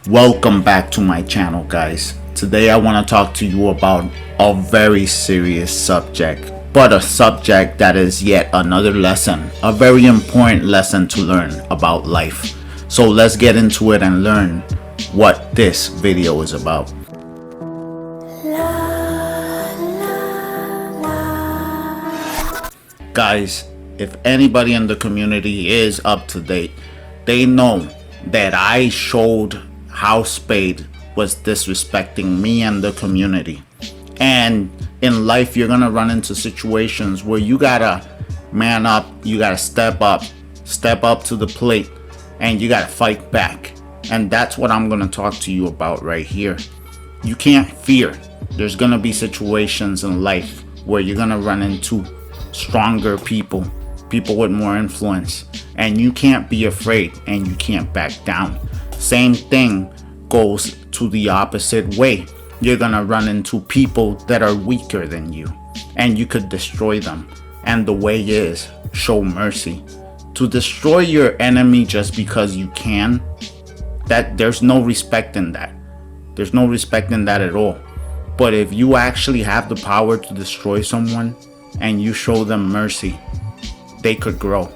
Welcome back to my channel, guys. Today I want to talk to you about a very serious subject, but a subject that is yet another lesson, a very important lesson to learn about life. So let's get into it and learn what this video is about. Guys, if anybody in the community is up to date, they know that I showed how Spade was disrespecting me and the community. And in life, you're gonna run into situations where you gotta man up, you gotta step up to the plate, and you gotta fight back. And that's what I'm gonna talk to you about right here. You can't fear. There's gonna be situations in life where you're gonna run into stronger people with more influence, and you can't be afraid and you can't back down. Same thing goes to the opposite way. You're gonna run into people that are weaker than you, and you could destroy them. And the way is, show mercy. To destroy your enemy just because you can, that there's no respect in that. There's no respect in that at all. But if you actually have the power to destroy someone and you show them mercy, they could grow.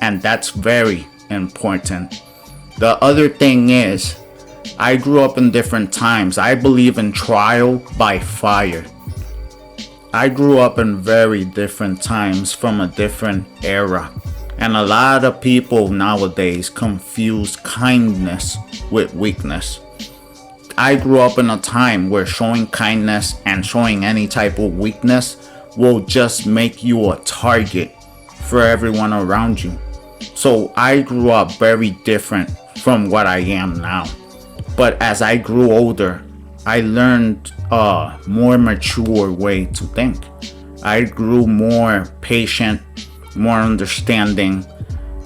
And that's very important. The other thing is, I grew up in different times. I believe in trial by fire. I grew up in very different times from a different era. And a lot of people nowadays confuse kindness with weakness. I grew up in a time where showing kindness and showing any type of weakness will just make you a target for everyone around you. So I grew up very different from what I am now. But as I grew older, I learned a more mature way to think. I grew more patient, more understanding,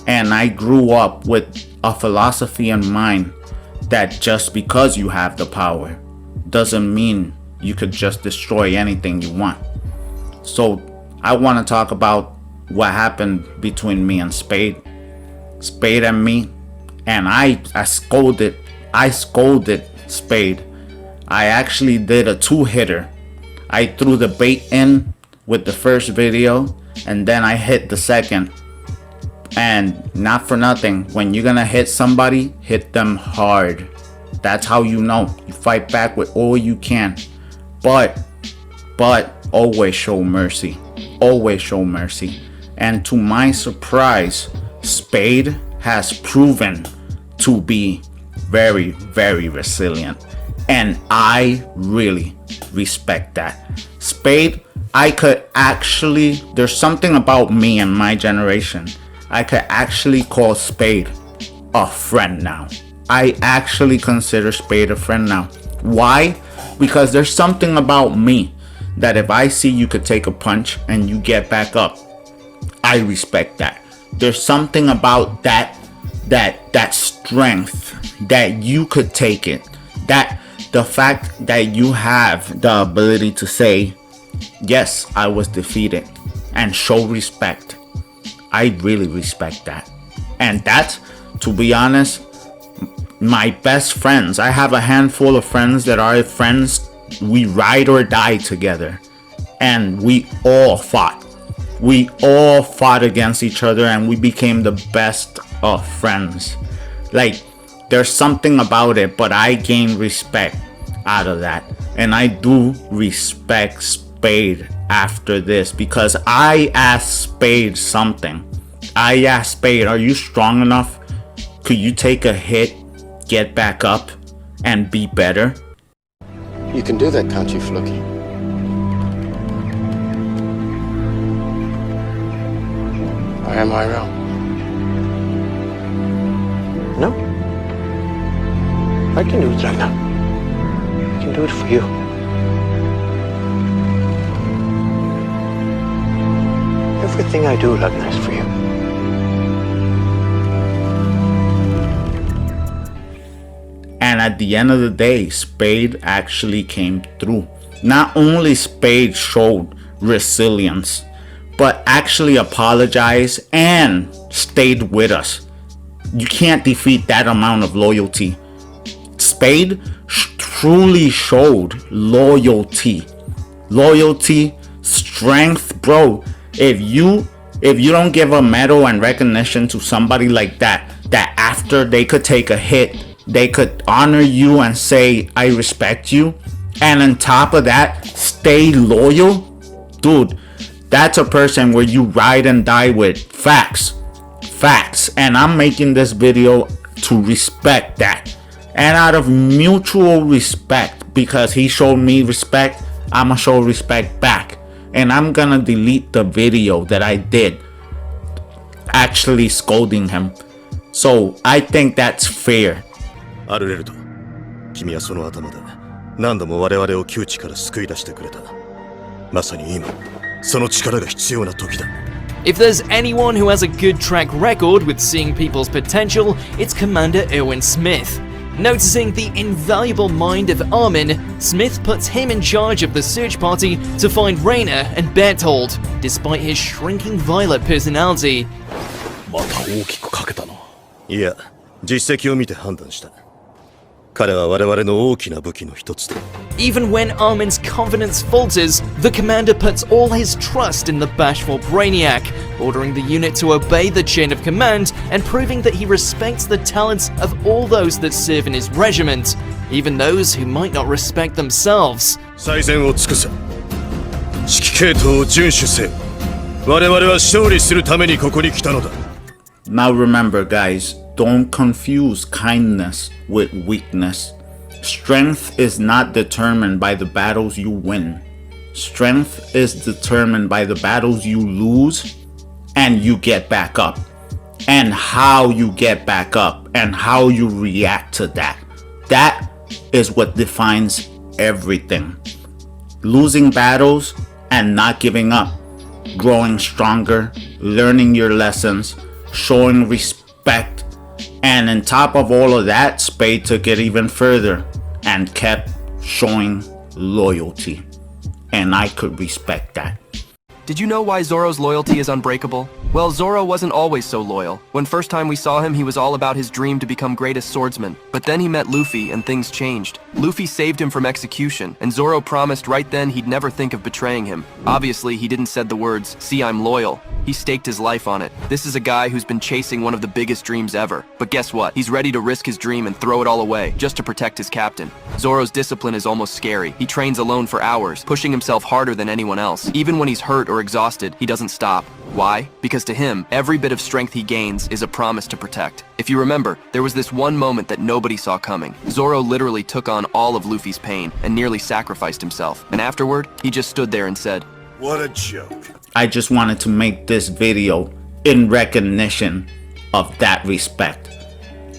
and I grew up with a philosophy in mind that just because you have the power doesn't mean you could just destroy anything you want. So I want to talk about what happened between me and Spade and me, and I scolded Spade. I actually did a two-hitter. I threw the bait in with the first video, and then I hit the second. And not for nothing, when you're gonna hit somebody, hit them hard. That's how you know. You fight back with all you can. But always show mercy. Always show mercy. And to my surprise, Spade has proven to be very, very resilient. And I really respect that. Spade, there's something about me and my generation. I could actually call Spade a friend now. I actually consider Spade a friend now. Why? Because there's something about me that if I see you could take a punch and you get back up, I respect that. There's something about that strength that you could take it. That the fact that you have the ability to say, yes, I was defeated, and show respect. I really respect that. And that's, to be honest, my best friends. I have a handful of friends that are friends. We ride or die together. And we all fought. We all fought against each other, and we became the best of friends. Like, there's something about it, but I gained respect out of that. And I do respect Spade after this, because I asked Spade something. I asked Spade, are you strong enough? Could you take a hit, get back up, and be better? You can do that, can't you, Fluky? Or am I wrong? No? I can do it, Ragnar. I can do it for you. Everything I do, Ragnar, is for you. And at the end of the day, Spade actually came through. Not only Spade showed resilience, but actually apologized and stayed with us. You can't defeat that amount of loyalty. Spade truly showed loyalty, strength, bro. If you don't give a medal and recognition to somebody like that after they could take a hit, they could honor you and say, I respect you, and on top of that, stay loyal, dude, that's a person where you ride and die with. Facts. And I'm making this video to respect that. And out of mutual respect, because he showed me respect, I'ma show respect back. And I'm gonna delete the video that I did actually scolding him. So I think that's fair. アルレルト、君はその頭で何度も我々を窮地から救い出してくれた。まさに今、その力が必要な時だ。If there's anyone who has a good track record with seeing people's potential, it's Commander Owen Smith. Noticing the invaluable mind of Armin, Smith puts him in charge of the search party to find Raina and Berthold, despite his shrinking violet personality. また大きくかけたの。いや、実績を見て判断した。彼は我々の大きな武器の一つだ。Even when Armin's confidence falters, the commander puts all his trust in the bashful Brainiac, ordering the unit to obey the chain of command and proving that he respects the talents of all those that serve in his regiment, even those who might not respect themselves. 最善を尽くせ。指揮系統を遵守せ。我々は勝利するためにここに来たのだ。Now remember, guys, don't confuse kindness with weakness. Strength is not determined by the battles you win. Strength is determined by the battles you lose and you get back up. And how you get back up and how you react to that. That is what defines everything. Losing battles and not giving up. Growing stronger, learning your lessons, showing respect. And on top of all of that, Spade took it even further and kept showing loyalty. And I could respect that. Did you know why Zoro's loyalty is unbreakable? Well, Zoro wasn't always so loyal. When first time we saw him, he was all about his dream to become greatest swordsman. But then he met Luffy and things changed. Luffy saved him from execution, and Zoro promised right then he'd never think of betraying him. Obviously, he didn't said the words, "See, I'm loyal." He staked his life on it. This is a guy who's been chasing one of the biggest dreams ever. But guess what? He's ready to risk his dream and throw it all away, just to protect his captain. Zoro's discipline is almost scary. He trains alone for hours, pushing himself harder than anyone else. Even when he's hurt or exhausted, he doesn't stop. Why? Because to him, every bit of strength he gains is a promise to protect. If you remember, there was this one moment that nobody saw coming. Zoro literally took on all of Luffy's pain and nearly sacrificed himself. And afterward, he just stood there and said, What a joke. I just wanted to make this video in recognition of that respect.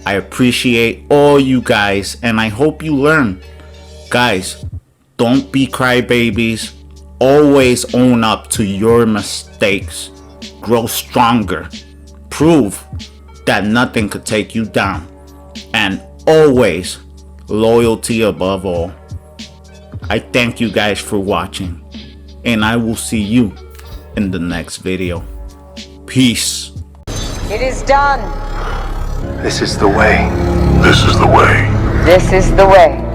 I appreciate all you guys and I hope you learn. Guys, don't be crybabies. Always own up to your mistakes. Grow stronger. Prove that nothing could take you down. And always loyalty above all. I thank you guys for watching. And I will see you in the next video. Peace. It is done. This is the way. This is the way.